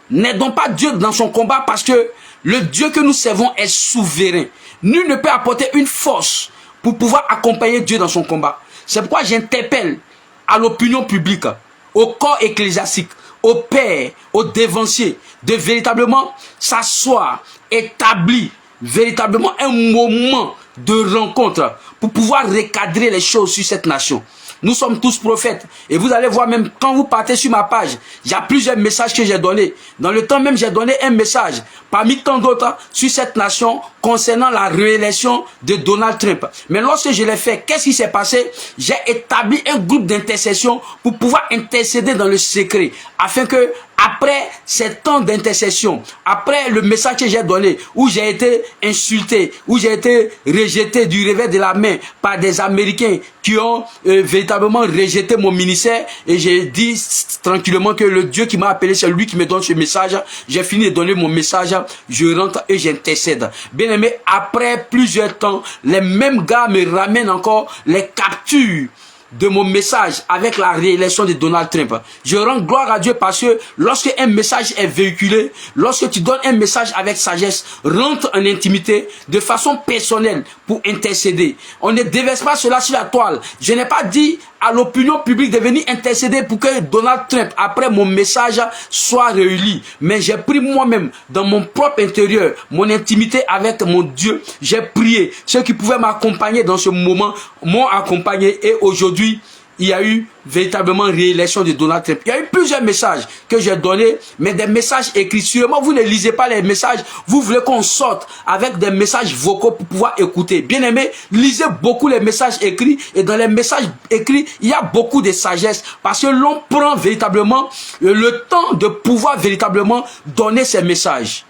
Speaker 1: N'aidons pas Dieu dans son combat parce que le Dieu que nous servons est souverain. Nul ne peut apporter une force pour pouvoir accompagner Dieu dans son combat. C'est pourquoi j'interpelle à l'opinion publique, au corps ecclésiastique, aux pères, aux dévanciers, de véritablement s'asseoir, établir véritablement un moment de rencontre pour pouvoir recadrer les choses sur cette nation. Nous sommes tous prophètes. Et vous allez voir même quand vous partez sur ma page, il y a plusieurs messages que j'ai donnés. Dans le temps même, j'ai donné un message parmi tant d'autres sur cette nation concernant la réélection de Donald Trump. Mais lorsque je l'ai fait, qu'est-ce qui s'est passé? J'ai établi un groupe d'intercession pour pouvoir intercéder dans le secret afin que après ces temps d'intercession, après le message que j'ai donné, où j'ai été insulté, où j'ai été rejeté du revers de la main par des Américains qui ont véritablement rejeté mon ministère, et j'ai dit tranquillement que le Dieu qui m'a appelé, c'est lui qui me donne ce message. J'ai fini de donner mon message, je rentre et j'intercède. Bien aimé, après plusieurs temps, les mêmes gars me ramènent encore les captures de mon message avec la réélection de Donald Trump. Je rends gloire à Dieu parce que lorsque un message est véhiculé, lorsque tu donnes un message avec sagesse, rentre en intimité de façon personnelle pour intercéder. On ne déverse pas cela sur la toile. Je n'ai pas dit à l'opinion publique de venir intercéder pour que Donald Trump, après mon message, soit réélu. Mais j'ai pris moi-même, dans mon propre intérieur, mon intimité avec mon Dieu. J'ai prié. Ceux qui pouvaient m'accompagner dans ce moment m'ont accompagné. Et aujourd'hui, il y a eu véritablement réélection de Donald Trump. Il y a eu plusieurs messages que j'ai donnés, mais des messages écrits. Sûrement, vous ne lisez pas les messages. Vous voulez qu'on sorte avec des messages vocaux pour pouvoir écouter. Bien aimé, lisez beaucoup les messages écrits. Et dans les messages écrits, il y a beaucoup de sagesse. Parce que l'on prend véritablement le temps de pouvoir véritablement donner ces messages.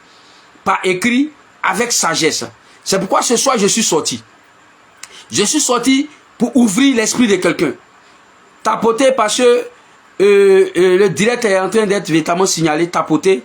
Speaker 1: Par écrit, avec sagesse. C'est pourquoi ce soir, je suis sorti. Je suis sorti pour ouvrir l'esprit de quelqu'un. Tapoter parce que le direct est en train d'être véritablement signalé. Tapoter,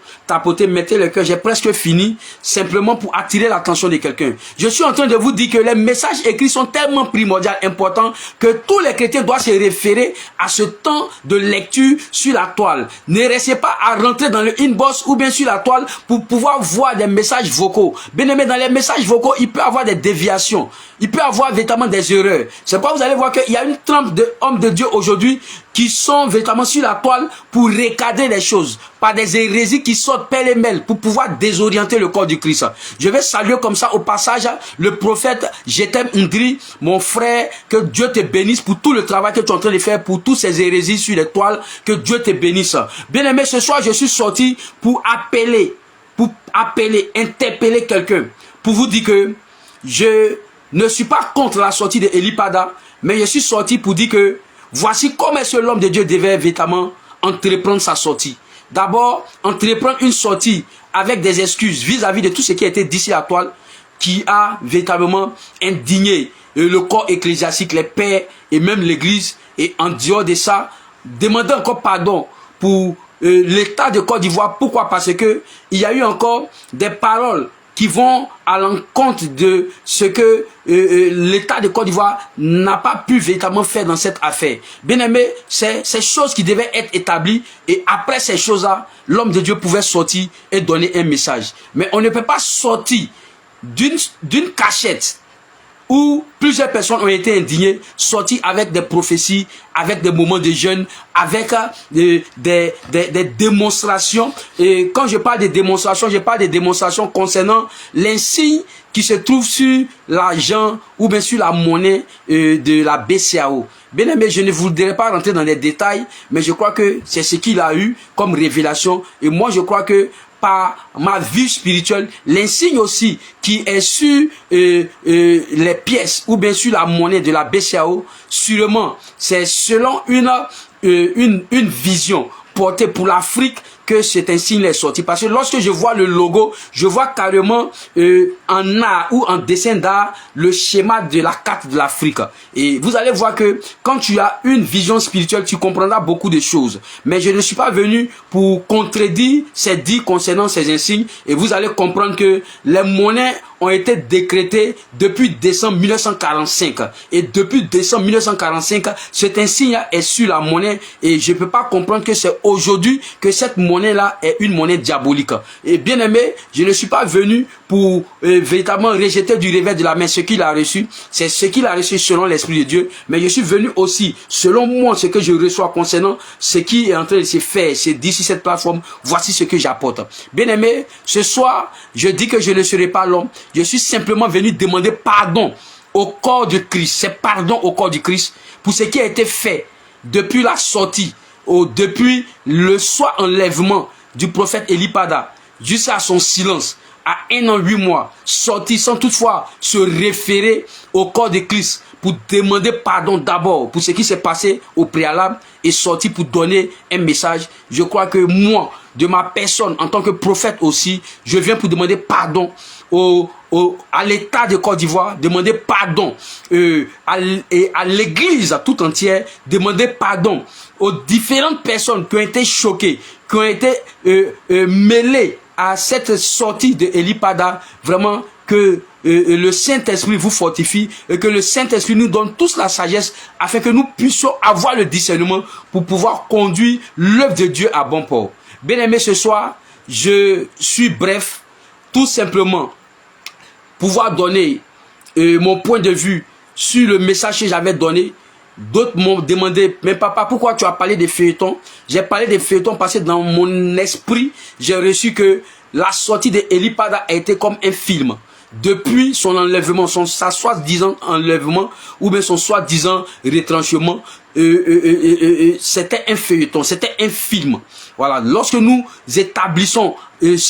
Speaker 1: mettez le cœur. J'ai presque fini, simplement pour attirer l'attention de quelqu'un. Je suis en train de vous dire que les messages écrits sont tellement primordiaux, importants, que tous les chrétiens doivent se référer à ce temps de lecture sur la toile. Ne restez pas à rentrer dans le inbox ou bien sur la toile pour pouvoir voir des messages vocaux. Bien aimé, dans les messages vocaux, il peut y avoir des déviations. Il peut y avoir véritablement des erreurs. C'est pourquoi vous allez voir qu'il y a une trempe d'hommes de Dieu aujourd'hui qui sont véritablement sur la toile pour recadrer les choses par des hérésies qui sortent pêle-mêle pour pouvoir désorienter le corps du Christ. Je vais saluer comme ça au passage le prophète Jetem Ndri, mon frère, que Dieu te bénisse pour tout le travail que tu es en train de faire, pour toutes ces hérésies sur les toiles, que Dieu te bénisse. Bien aimé, ce soir je suis sorti pour interpeller quelqu'un, pour vous dire que je ne suis pas contre la sortie de Eli Pada, mais je suis sorti pour dire que voici comment est-ce que l'homme de Dieu devait véritablement entreprendre sa sortie. D'abord, entreprendre une sortie avec des excuses vis-à-vis de tout ce qui a été dit sur la toile, qui a véritablement indigné le corps ecclésiastique, les pères et même l'église. Et en dehors de ça, demander encore pardon pour l'État de Côte d'Ivoire. Pourquoi? Parce que il y a eu encore des paroles qui vont à l'encontre de ce que l'État de Côte d'Ivoire n'a pas pu véritablement faire dans cette affaire. Bien aimé, c'est ces choses qui devaient être établies, et après ces choses-là, l'homme de Dieu pouvait sortir et donner un message. Mais on ne peut pas sortir d'une cachette où plusieurs personnes ont été indignées, sorties avec des prophéties, avec des moments de jeûne, avec des démonstrations. Et quand je parle de démonstrations, je parle de démonstrations concernant l'insigne qui se trouve sur l'argent ou bien sur la monnaie de la BCAO. Bien aimé, je ne voudrais pas rentrer dans les détails, mais je crois que c'est ce qu'il a eu comme révélation. Et moi, je crois que par ma vie spirituelle, l'insigne aussi qui est sur les pièces ou bien sur la monnaie de la BCAO, sûrement c'est selon une vision portée pour l'Afrique que cet insigne est sorti. Parce que lorsque je vois le logo, je vois carrément en art ou en dessin d'art le schéma de la carte de l'Afrique. Et vous allez voir que quand tu as une vision spirituelle, tu comprendras beaucoup de choses. Mais je ne suis pas venu pour contredire ces dits concernant ces insignes. Et vous allez comprendre que les monnaies ont été décrétées depuis décembre 1945. Et depuis décembre 1945, cet insigne est sur la monnaie. Et je ne peux pas comprendre que c'est aujourd'hui que cette monnaie-là est une monnaie diabolique. Et bien aimé, je ne suis pas venu pour véritablement rejeter du revers de la main ce qu'il a reçu. C'est ce qu'il a reçu selon l'Esprit de Dieu. Mais je suis venu aussi, selon moi, ce que je reçois concernant ce qui est en train de se faire, c'est d'ici cette plateforme, voici ce que j'apporte. Bien aimé, ce soir, je dis que je ne serai pas l'homme. Je suis simplement venu demander pardon au corps de Christ, c'est pardon au corps du Christ pour ce qui a été fait depuis la sortie, depuis le soit enlèvement du prophète Elipada jusqu'à son silence, à 1 an 8 mois, sorti sans toutefois se référer au corps de Christ pour demander pardon d'abord pour ce qui s'est passé au préalable et sorti pour donner un message. Je crois que moi, de ma personne, en tant que prophète aussi, je viens pour demander pardon à l'État de Côte d'Ivoire, demander pardon à l'Église tout entière, demander pardon aux différentes personnes qui ont été choquées, qui ont été mêlées à cette sortie de Elipada. Vraiment que le Saint-Esprit vous fortifie et que le Saint-Esprit nous donne tous la sagesse afin que nous puissions avoir le discernement pour pouvoir conduire l'œuvre de Dieu à bon port. Bien-aimés, ce soir, je suis bref, tout simplement pouvoir donner mon point de vue sur le message que j'avais donné. D'autres m'ont demandé, mais papa, pourquoi tu as parlé des feuilletons? J'ai parlé des feuilletons parce que dans mon esprit, j'ai reçu que la sortie de Elipada a été comme un film. Depuis son enlèvement, sa soi-disant enlèvement, ou bien son soi-disant retranchement, c'était un feuilleton, c'était un film. Voilà, lorsque nous établissons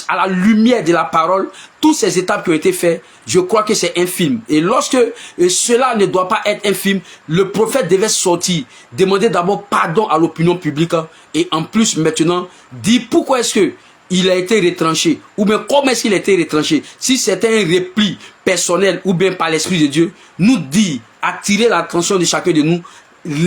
Speaker 1: à la lumière de la parole toutes ces étapes qui ont été faites, je crois que c'est un film. Et lorsque cela ne doit pas être un film, le prophète devait sortir, demander d'abord pardon à l'opinion publique et en plus maintenant dire pourquoi est-ce que il a été retranché, ou bien comment est-ce qu'il a été retranché. Si c'était un repli personnel ou bien par l'Esprit de Dieu, nous dit, attirer l'attention de chacun de nous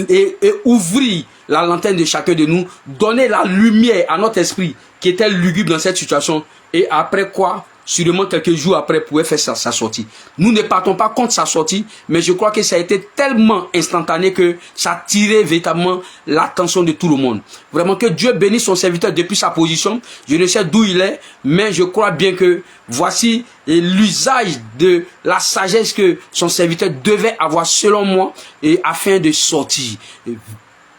Speaker 1: et ouvrir la lanterne de chacun de nous, donner la lumière à notre esprit qui était lugubre dans cette situation, et après quoi, sûrement quelques jours après, pouvait faire sa sortie. Nous ne partons pas contre sa sortie, mais je crois que ça a été tellement instantané que ça a tiré véritablement l'attention de tout le monde. Vraiment que Dieu bénisse son serviteur depuis sa position. Je ne sais d'où il est, mais je crois bien que voici l'usage de la sagesse que son serviteur devait avoir selon moi, et afin de sortir.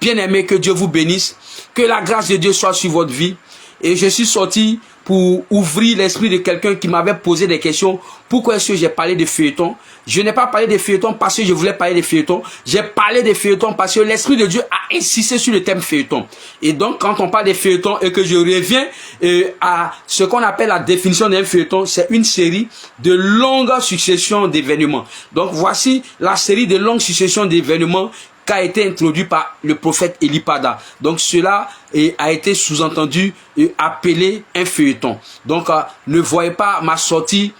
Speaker 1: Bien-aimé, que Dieu vous bénisse, que la grâce de Dieu soit sur votre vie. Et je suis sorti pour ouvrir l'esprit de quelqu'un qui m'avait posé des questions. Pourquoi est-ce que j'ai parlé de feuilletons? Je n'ai pas parlé de feuilletons parce que je voulais parler de feuilletons. J'ai parlé de feuilletons parce que l'Esprit de Dieu a insisté sur le thème feuilleton. Et donc, quand on parle de feuilletons et que je reviens à ce qu'on appelle la définition d'un feuilleton, c'est une série de longues successions d'événements. Donc, voici la série de longues successions d'événements qui a été introduit par le prophète Elipada. Donc cela a été sous-entendu appelé un feuilleton. Donc ne voyez pas ma sortie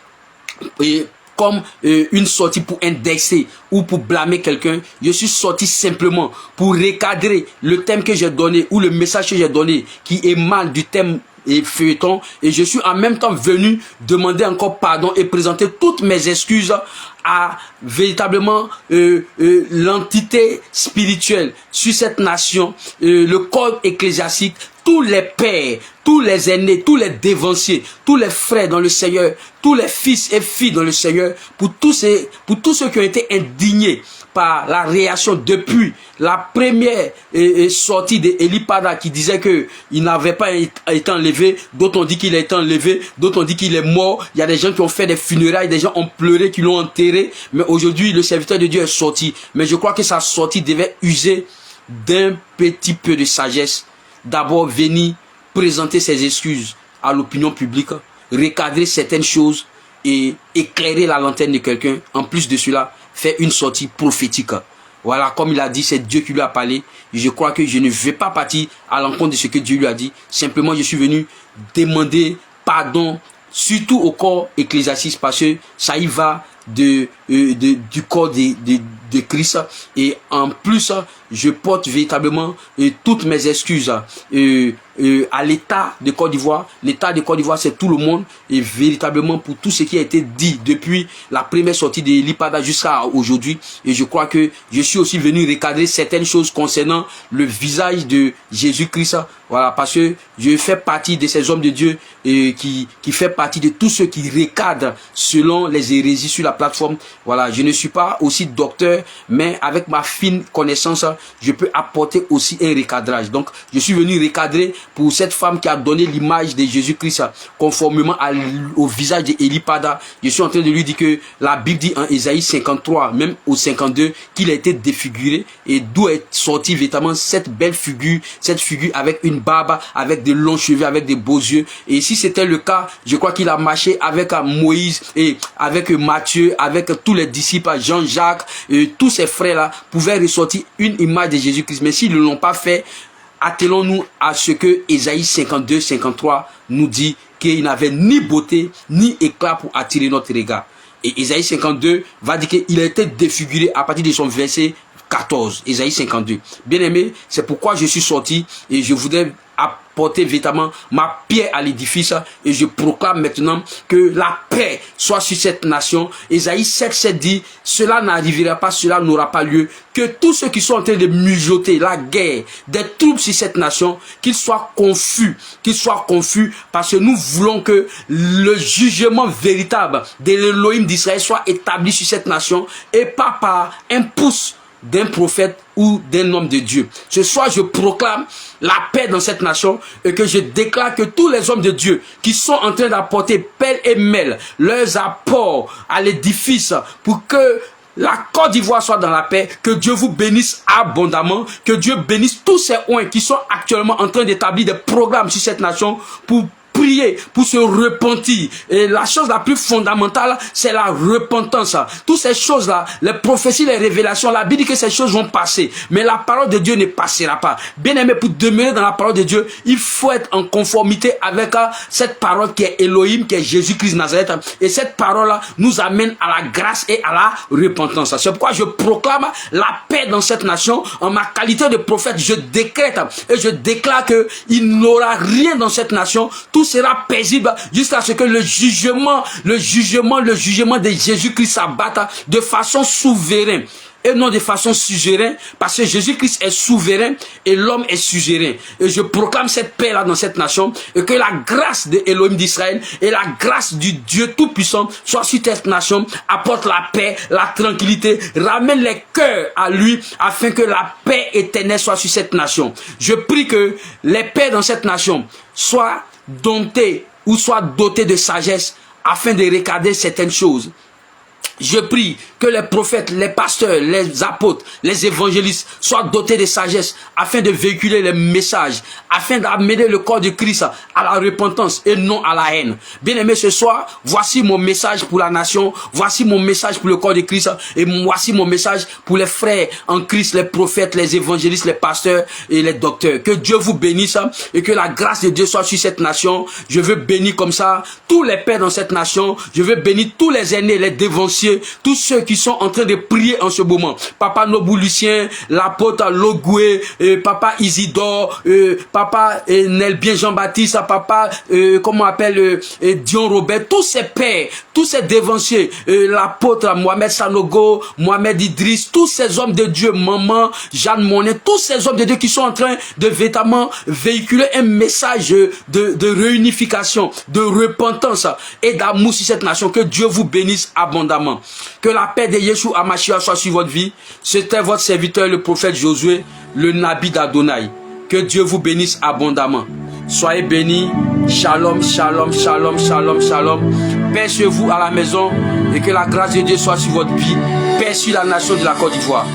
Speaker 1: comme une sortie pour indexer ou pour blâmer quelqu'un. Je suis sorti simplement pour recadrer le thème que j'ai donné ou le message que j'ai donné qui émane du thème et feuilleton, et je suis en même temps venu demander encore pardon et présenter toutes mes excuses à véritablement l'entité spirituelle sur cette nation, le corps ecclésiastique, tous les pères, tous les aînés, tous les dévanciers, tous les frères dans le Seigneur, tous les fils et filles dans le Seigneur, pour tous ceux qui ont été indignés par la réaction depuis la première sortie d'Elipada qui disait qu'il n'avait pas été enlevé. D'autres ont dit qu'il a été enlevé, d'autres ont dit qu'il est mort. Il y a des gens qui ont fait des funérailles, des gens ont pleuré, qui l'ont enterré. Mais aujourd'hui, le serviteur de Dieu est sorti. Mais je crois que sa sortie devait user d'un petit peu de sagesse. D'abord venir présenter ses excuses à l'opinion publique, recadrer certaines choses et éclairer la lanterne de quelqu'un. En plus de cela, faire une sortie prophétique. Voilà, comme il a dit, c'est Dieu qui lui a parlé. Je crois que je ne vais pas partir à l'encontre de ce que Dieu lui a dit. Simplement, je suis venu demander pardon, surtout au corps ecclésiastique, parce que ça y va du corps de Christ. Et en plus, je porte véritablement toutes mes excuses à l'État de Côte d'Ivoire. L'État de Côte d'Ivoire, c'est tout le monde. Et véritablement pour tout ce qui a été dit depuis la première sortie de Elipada jusqu'à aujourd'hui. Et je crois que je suis aussi venu recadrer certaines choses concernant le visage de Jésus-Christ. Voilà, parce que je fais partie de ces hommes de Dieu qui fait partie de tous ceux qui recadrent selon les hérésies sur la plateforme. Voilà, je ne suis pas aussi docteur, mais avec ma fine connaissance, je peux apporter aussi un recadrage. Donc, je suis venu recadrer pour cette femme qui a donné l'image de Jésus-Christ conformément au visage d'Eli Pada. Je suis en train de lui dire que la Bible dit en Ésaïe 53, même au 52, qu'il a été défiguré et d'où est sorti véritablement cette belle figure, cette figure avec une barbe, avec de longs cheveux, avec des beaux yeux. Et si c'était le cas, je crois qu'il a marché avec Moïse et avec Matthieu, avec tous les disciples, Jean-Jacques, tous ces frères-là pouvaient ressortir une image de Jésus-Christ. Mais s'ils ne l'ont pas fait, attelons-nous à ce que Ésaïe 52, 53 nous dit qu'il n'avait ni beauté, ni éclat pour attirer notre regard. Et Ésaïe 52 va dire qu'il a été défiguré à partir de son verset 14, Ésaïe 52. Bien aimé, c'est pourquoi je suis sorti et je voudrais apporter véritablement ma pierre à l'édifice et je proclame maintenant que la paix soit sur cette nation. Ésaïe 7 dit, cela n'arrivera pas, cela n'aura pas lieu, que tous ceux qui sont en train de mijoter la guerre, des troubles sur cette nation, qu'ils soient confus, parce que nous voulons que le jugement véritable de l'Élohim d'Israël soit établi sur cette nation et pas par un pouce d'un prophète ou d'un homme de Dieu. Ce soir, je proclame la paix dans cette nation et que je déclare que tous les hommes de Dieu qui sont en train d'apporter pelle et mêle leurs apports à l'édifice pour que la Côte d'Ivoire soit dans la paix, que Dieu vous bénisse abondamment, que Dieu bénisse tous ces oins qui sont actuellement en train d'établir des programmes sur cette nation pour prier, pour se repentir. Et la chose la plus fondamentale, c'est la repentance. Toutes ces choses-là, les prophéties, les révélations, la Bible dit que ces choses vont passer. Mais la parole de Dieu ne passera pas. Bien aimé, pour demeurer dans la parole de Dieu, il faut être en conformité avec cette parole qui est Elohim, qui est Jésus-Christ Nazareth. Et cette parole-là nous amène à la grâce et à la repentance. C'est pourquoi je proclame la paix dans cette nation. En ma qualité de prophète, je décrète et je déclare qu'il n'aura rien dans cette nation. Tout sera paisible jusqu'à ce que le jugement de Jésus-Christ s'abatte de façon souveraine et non de façon suzeraine, parce que Jésus-Christ est souverain et l'homme est suzerain. Et je proclame cette paix-là dans cette nation et que la grâce de Elohim d'Israël et la grâce du Dieu Tout-Puissant soit sur cette nation, apporte la paix, la tranquillité, ramène les cœurs à lui afin que la paix éternelle soit sur cette nation. Je prie que les paix dans cette nation soient dompté ou soit doté de sagesse afin de regarder certaines choses. Je prie que les prophètes, les pasteurs, les apôtres, les évangélistes soient dotés de sagesse afin de véhiculer les messages, afin d'amener le corps de Christ à la repentance et non à la haine. Bien aimé, ce soir, voici mon message pour la nation, voici mon message pour le corps de Christ et voici mon message pour les frères en Christ, les prophètes, les évangélistes, les pasteurs et les docteurs. Que Dieu vous bénisse et que la grâce de Dieu soit sur cette nation. Je veux bénir comme ça tous les pères dans cette nation. Je veux bénir tous les aînés, les dévanciers, tous ceux qui sont en train de prier en ce moment. Papa Nobou Lucien, l'apôtre Logoué, Papa Isidore, Papa Nelbien Jean-Baptiste, Papa, comment on appelle, Dion Robert, tous ces pères, tous ces dévanciers, l'apôtre Mohamed Sanogo, Mohamed Idriss, tous ces hommes de Dieu, Maman, Jeanne Monnet, tous ces hommes de Dieu qui sont en train de véritablement véhiculer un message de réunification, de repentance et d'amour sur cette nation. Que Dieu vous bénisse abondamment. Que la paix de Yeshua HaMashiach soit sur votre vie. C'était votre serviteur, le prophète Josué, le Nabi d'Adonai. Que Dieu vous bénisse abondamment. Soyez bénis. Shalom, shalom, shalom, shalom, shalom. Paix sur vous à la maison et que la grâce de Dieu soit sur votre vie. Paix sur la nation de la Côte d'Ivoire.